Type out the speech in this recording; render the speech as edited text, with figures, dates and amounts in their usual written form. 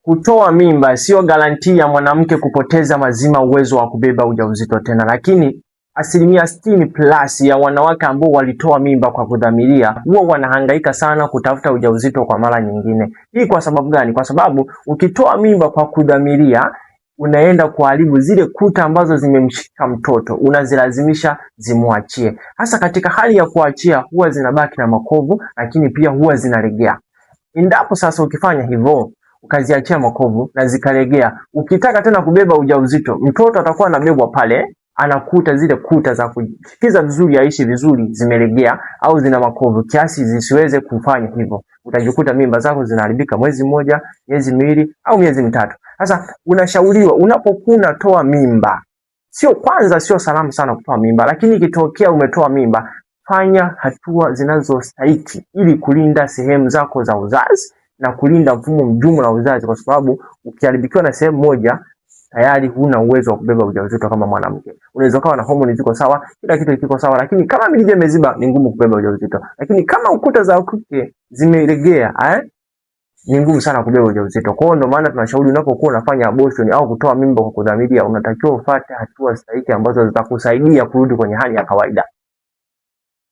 kutoa mimba sio garantia ya mwanamke kupoteza mazima uwezo wa kubeba ujauzito tena, lakini 60% ya wanawake ambao walitoa mimba kwa kudhamiria huwa wanahangaika sana kutafuta ujauzito kwa mara nyingine. Hii kwa sababu gani? Kwa sababu ukitoa mimba kwa kudhamiria unaenda kuharibu zile kuta ambazo zimemshika mtoto, unazilazimisha zimuachie. Hasa katika hali ya kuachia huwa zinabaki na makovu, lakini pia huwa zinalegea. Endapo sasa ukifanya hivyo ukaziachia makovu na zikalegea, ukitaka tena kubeba ujauzito, mtoto atakuwa anabebwa pale, anakuta zile kuta za kushikiza vizuri aishi vizuri zimelegea au zina makovu kiasi zisiweze kufanya hivyo. Utajikuta mimba zako zinaharibika mwezi mmoja, miezi miwili au miezi mitatu. Sasa unashauriwa unapokuwa unatoa mimba, sio salama sana kutoa mimba, lakini ikitokea umetoa mimba, fanya hatua zinazostahili ili kulinda sehemu zako za uzazi na kulinda mfumo mjumla wa uzazi, kwa sababu ukiharibikiwa na sehemu moja tayari huna uwezo wa kubeba ujauzito kama mwanamke. Unaweza kuwa na homoni ziko sawa, kila kitu kiko sawa, lakini kama mirija imeziba ni ngumu kubeba ujauzito. Lakini kama ukuta za uke zimelegea, ni ngumu sana kubeba ujauzito. Kwa hiyo ndio maana tunashauri unapokuwa unafanya abortion au kutoa mimba kwa kudhamiria, unatakiwa ufuate hatua stahiki ambazo zitakusaidia kurudi kwenye hali ya kawaida.